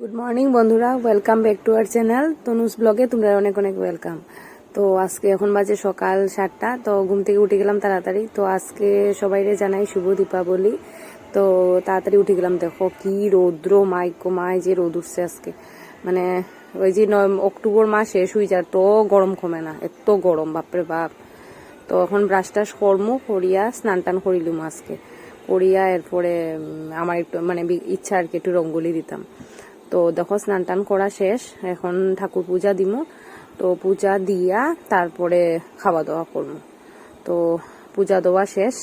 Good morning বন্ধুরা, welcome back to our channel Tanuj ব্লগে। তোমরা অনেক অনেক ওয়েলকাম। তো আজকে এখন বাজে সকাল 7টা। তো ঘুম থেকে উঠে গেলাম তাড়াতাড়ি। তো আজকে সবাইরে জানাই শুভ দীপাবলি। তো তাড়াতাড়ি উঠে গেলাম। দেখো কি রৌদ্র, মাই যে রোদ উঠছে আজকে। মানে ওই যে অক্টোবর মাস শেষ হয়ে যায়, তো গরম কমে না, এত গরম বাপরে বাপ। তো এখন ব্রাশ টাশ করমু, করিয়া স্নান টান করিলুম আজকে। করিয়া এরপরে আমার একটু মানে ইচ্ছা আর কি একটু রঙ্গোলি দিতাম। তো দেখো স্নান টান করা শেষ, এখন ঠাকুর পূজা দিমু। তো পূজা দিয়া তারপরে খাওয়া দাওয়া করবো। তো পূজা দেওয়া শেষ,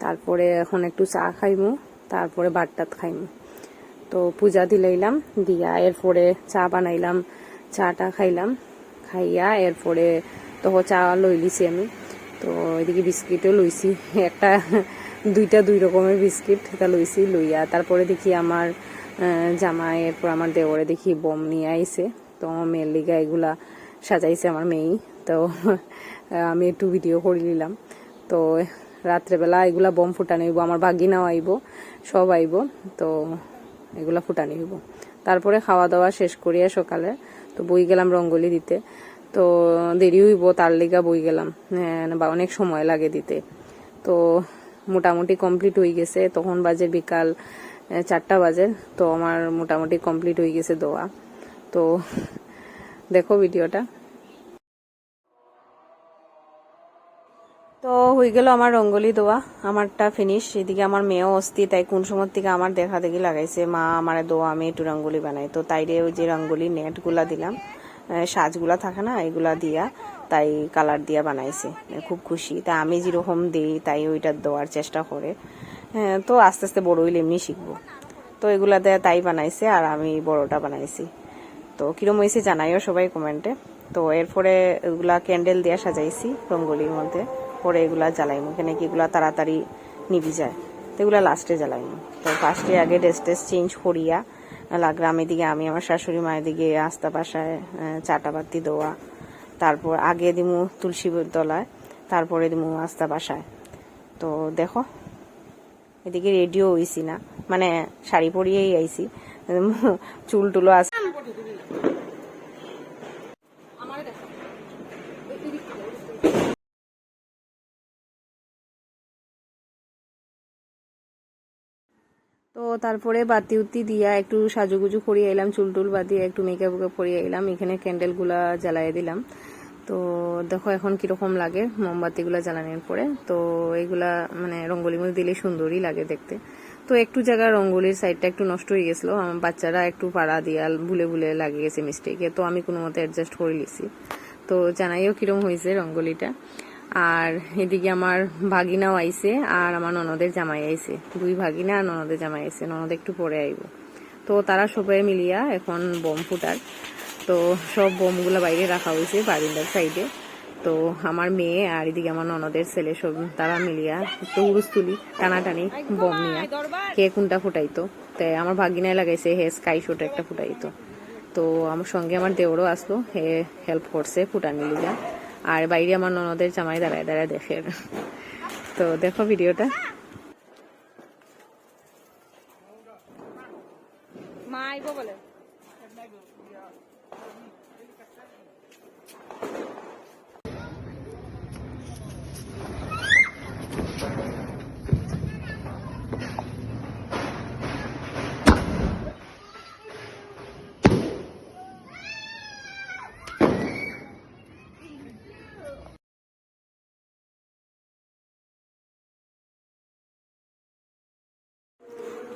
তারপরে এখন একটু চা খাইমু, তারপরে ভাত টাত খাইমু। তো পূজা দিলাইলাম, দিয়া এরপরে চা বানাইলাম, চাটা খাইলাম। খাইয়া এরপরে তো চা লই লিছি আমি। তো এদিকে বিস্কিটও লইছি একটা, দুই রকমের বিস্কিট এটা লইছি। লইয়া তারপরে দেখি আমার জামাই, এরপর আমার দেওরে দেখি বোম নিয়ে আইছে। তো আমার মেয়ের লিগা এগুলা সাজাইছে আমার মেয়েই। তো আমি একটু ভিডিও করে নিলাম। তো রাত্রেবেলা এগুলা বোম ফুটানি হইব, আমার ভাগিনাও আইব, সব আইব। তো এগুলা ফুটানি হইব। তারপরে খাওয়া দাওয়া শেষ করিয়া সকালে তো বই গেলাম রঙ্গোলি দিতে। তো দেরি হইব তার লিগা বই গেলাম, বা অনেক সময় লাগে দিতে। তো মোটামুটি কমপ্লিট হয়ে গেছে। তখন বাজে বিকাল 4টা বাজে। তো আমার মোটামুটি কমপ্লিট হয়ে গেছে দোয়া। তো দেখো ভিডিওটা। তো হয়ে গেল আমার রঙ্গোলি দোয়া, আমারটা ফিনিশ। এদিকে আমার মেয়েও অস্থির, তাই কোন সময় থেকে আমার দেখা দেখি লাগাইছে, মা আমার দোয়া আমি একটু রঙ্গোলি বানাই। তো তাইরে ওই যে রঙ্গোলি নেটগুলা দিলাম, সাজগুলা থাকে না, এগুলা দিয়া তাই কালার দিয়া বানাইছে। খুব খুশি। তা আমি যেরকম দিই তাই ওইটা দেওয়ার চেষ্টা করে। হ্যাঁ, তো আস্তে আস্তে বড় হইলে এমনি শিখবো। তো এগুলা দেয়া তাই বানাইছে, আর আমি বড়টা বানাইছি। তো কিরম হয়েছে জানাইও সবাই কমেন্টে। তো এরপরে এগুলা ক্যান্ডেল দিয়া সাজাইছি রঙ্গোলির মধ্যে। পরে এগুলা জ্বালাইমু, কেন কি এগুলা তাড়াতাড়ি নিবি যায়। তো এগুলা লাস্টে জ্বালাইমু। তো ফার্স্টে আগে ড্রেস চেঞ্জ করিয়া গ্রামের দিকে আমি আমার শাশুড়ি মায়ের দিকে আস্তা বাসায় চাটা বাতি দেওয়া, তারপর আগে দিমু তুলসী তলায়, তারপরে দিমু আস্তা বাসায়। তো দেখো এদিকে রেডিও হইছি না, মানে শাড়ি পরিয়েই আইছি, চুল টুলো আছে। তো তারপরে বাতি উতি দিয়া একটু সাজুগুজু করিয়ে এলাম, চুল টুল বাদিয়ে একটু মেকআপ করিয়ে এলাম। এখানে ক্যান্ডেল গুলা জ্বালাই দিলাম। তো দেখো এখন কিরকম লাগে মোমবাতিগুলা জ্বালানোর পরে। তো এগুলা মানে রঙ্গোলির মধ্যে দিলে সুন্দরই লাগে দেখতে। তো একটু জায়গা রঙ্গোলির সাইডটা একটু নষ্ট হয়ে গেছিল, আমার বাচ্চারা একটু পাড়া দিয়া ভুলে ভুলে লাগিয়ে গেছে মিস্টেকে। তো আমি কোনো মতে অ্যাডজাস্ট করে লিছি। তো জানাইও কিরম হয়েছে রঙ্গোলিটা। আর এদিকে আমার ভাগিনাও আইছে, আর আমার ননদের জামাই আইছে। দুই ভাগিনা আর ননদের জামাই আইছে, ননদ একটু পরে আইব। তো তারা সবাই মিলিয়া এখন বোম ফুটার। তো সব বোমগুলো বাইরে রাখা হয়েছে বারিন্দার সাইডে। তো আমার মেয়ে আর এদিকে আমার ননদের ছেলে সব তারা মিলিয়া একটু উড়ুস তুলি টানাটানি বোম নিয়ে কে কোনটা ফুটাইতো। তাই আমার ভাগিনায় লাগাইছে, হে স্কাই শট একটা ফুটাইতো। তো আমার সঙ্গে আমার দেওরও আসলো, হে হেল্প করছে ফুটানি লিগা। আর বাইরে আমার ননদের জামাই দাঁড়ায় দাঁড়ায় দেখে। তো দেখো ভিডিওটা। মা আইবো বলে।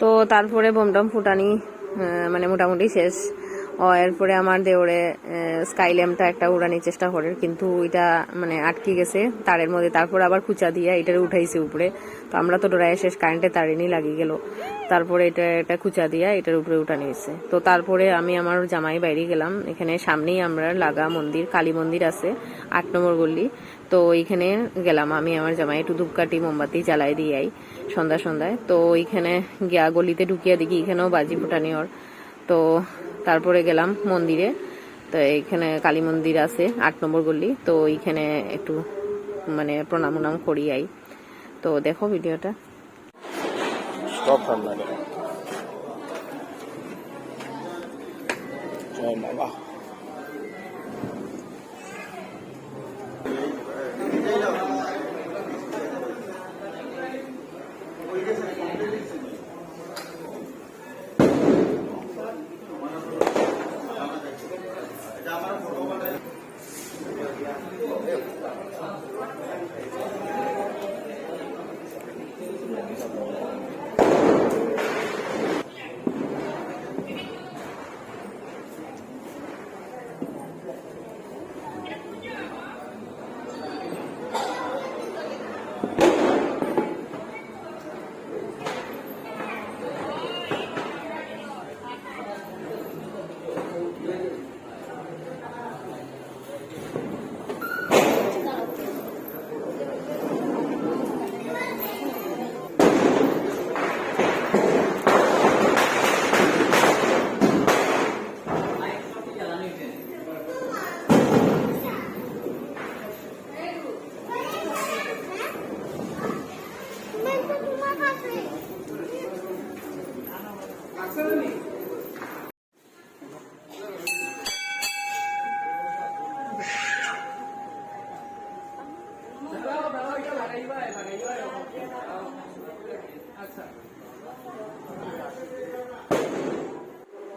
তো তারপরে বোমটম ফুটানি মানে মোটামুটি শেষ। এরপরে আমার দেওরে স্কাই ল্যাম্পটা একটা উড়ানোর চেষ্টা করে, কিন্তু এটা মানে আটকে গেছে তারের মধ্যে। তারপর আবার কুচা দিয়া এটারে উঠাইছে উপরে। তো আমরা তো ডরায় শেষ, কারেন্টে তারেনি লাগিয়ে গেল। তারপরে এটা কুচা দিয়া এটার উপরে উঠানো হয়েছে। তো তারপরে আমি আমার জামাই বাইরে গেলাম। এখানে সামনেই আমরা লাগা মন্দির, কালী মন্দির আছে 8 নম্বর গল্লি। তো এইখানে গেলাম আমি আমার জামাই, একটু ধূপকাঠি মোমবাতি জ্বালাই দিয়াই সন্ধ্যায়। তো ওইখানে গিয়া গলিতে ঢুকিয়া দেখি এখানেও বাজি ফুটানি ওর। তো তারপরে গেলাম মন্দিরে। তো এইখানে কালী মন্দির আছে 8 নম্বর গল্লি। তো এইখানে একটু মানে প্রণাম উনাম করিয়াই। তো দেখো ভিডিওটা। জয় বাবা।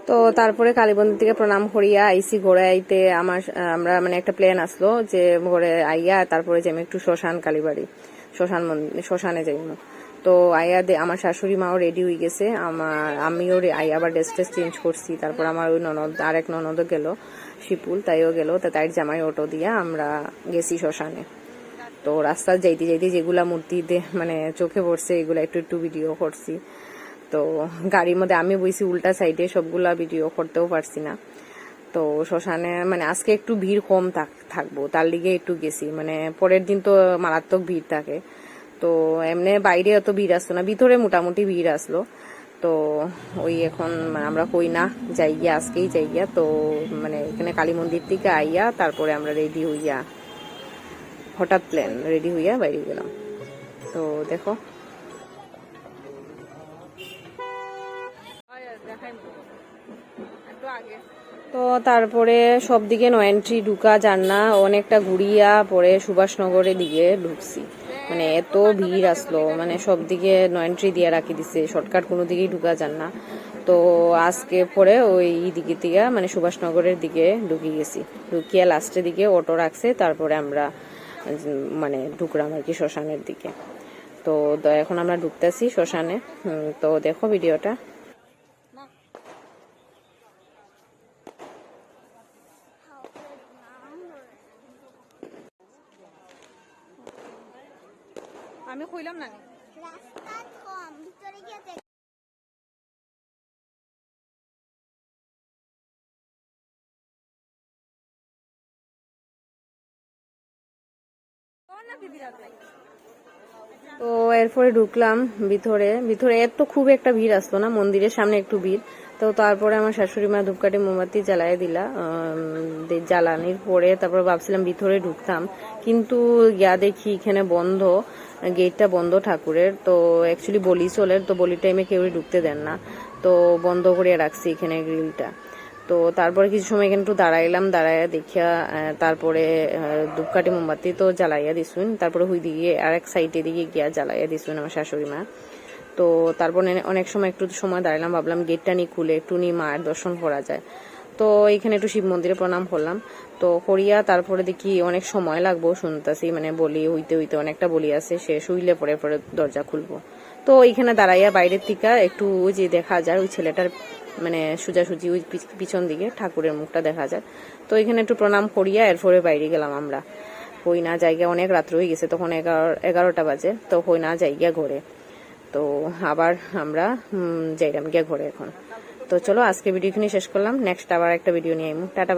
তো তারপরে কালীবন্ধের থেকে প্রণাম করিয়া আইসি ঘরে আইতে আমরা মানে একটা প্ল্যান আসলো যে ঘরে আইয়া তারপরে যে আমি একটু শ্মশান কালীবাড়ি শ্মশানে যাইব। তো আইয়া আমার শাশুড়ি মাও রেডি হয়ে গেছে, আমিও আইয়া আবার ড্রেস চেঞ্জ করছি। তারপর আমার ওই আরেক ননদও গেল, শিপুল তাইও গেল। তাই জামাই অটো দিয়া আমরা গেছি শ্মশানে। তো রাস্তা যাইতে যাইতে যেগুলা মূর্তি মানে চোখে পড়ছে এগুলা একটু একটু ভিডিও করছি। তো গাড়ির মধ্যে আমি বইছি উল্টা সাইডে, সবগুলা ভিডিও করতেও পারছি না। তো শ্মশানে মানে আজকে একটু ভিড় কম থাকবো, তার লিগে একটু গেছি। মানে পরের দিন তো মারাত্মক ভিড় থাকে। তো এমনি বাইরে অত ভিড় আসতো না, ভিতরে মোটামুটি ভিড় আসলো। তো ওই এখন আমরা কই না যাই গিয়া, আজকেই যাই গিয়া। তো মানে এখানে কালী মন্দির থেকে আইয়া তারপরে আমরা রেডি হইয়া, হঠাৎ প্ল্যান রেডি হইয়া বাইরে গেলাম। তো দেখো তো তারপরে সব দিকে নো এন্ট্রি, ঢুকা যান না, অনেকটা ঘুরিয়া পরে সুভাষনগরের দিকে ঢুকছি। মানে এত ভিড় আসলো, মানে সব দিকে নো এন্ট্রি দিয়ে রাখি দিছে, শর্টকাট কোনো দিকেই ঢুকা যান না। তো আজকে পরে ওই দিকে থেকে মানে সুভাষনগরের দিকে ঢুকে গেছি, ঢুকিয়া লাস্টের দিকে অটো রাখছে। তারপরে আমরা মানে ঢুকলাম আর কি শ্মশানের দিকে। তো এখন আমরা ঢুকতেছি শ্মশানে। তো দেখো ভিডিওটা। আমি কইলাম না রাস্তা কম, ভিতরে গিয়ে দেখ। তো এরপরে ঢুকলাম ভিতরে এত খুব একটা ভিড় আসতো না, মন্দিরের সামনে একটু ভিড়। তো তারপরে আমার শাশুড়ি মা ধূপকাঠি মোমবাতি জ্বালাই দিলা, জ্বালানির পরে তারপর ভাবছিলাম ভিতরে ঢুকতাম, কিন্তু গিয়া দেখি এখানে বন্ধ, গেটটা বন্ধ ঠাকুরের। তো অ্যাকচুয়ালি বলি চলে, তো বলি টাইমে কেউ ঢুকতে দেন না, তো বন্ধ করে রাখছি এখানে গ্রিলটা। তো তারপরে কিছু সময় এখানে একটু দাঁড়াইয়া দেখিয়া তারপরে ধূপকাঠি মোমবাতি তো জ্বালাইয়া দিছুন। তারপরে হুই দিকে আরেক সাইডে দিকে গিয়া জ্বালাইয়া দিছুন আমার শাশুড়ি মা। তো তারপর অনেক সময় একটু সময় দাঁড়ালাম, ভাবলাম গেটটা নি খুলে একটু নি মায়ের দর্শন করা যায়। তো এখানে একটু শিব মন্দিরে প্রণাম করলাম। তো করিয়া তারপরে দেখি অনেক সময় লাগবো, শুনতেছি মানে বলি হইতে হইতে অনেকটা বলি আছে, শেষ হইলে পরে পরে দরজা খুলবো। তো এইখানে দাঁড়াইয়া বাইরের থেকে একটু ওই যে দেখা যায় ওই ছেলেটার মানে সোজাসুজি ওই পিছন দিকে ঠাকুরের মুখটা দেখা যায়। তো এখানে একটু প্রণাম করিয়া এরপরে বাইরে গেলাম আমরা। হই না জায়গা, অনেক রাত্র হয়ে গেছে, তখন 11টা বাজে। তো হই না জায়গা ঘরে। তো আবার আমরা যাইলাম গিয়া ঘরে এখন। তো চলো আজকে ভিডিও এখানে শেষ করলাম, নেক্সট আবার একটা ভিডিও নিয়ে আইমু। টাটা।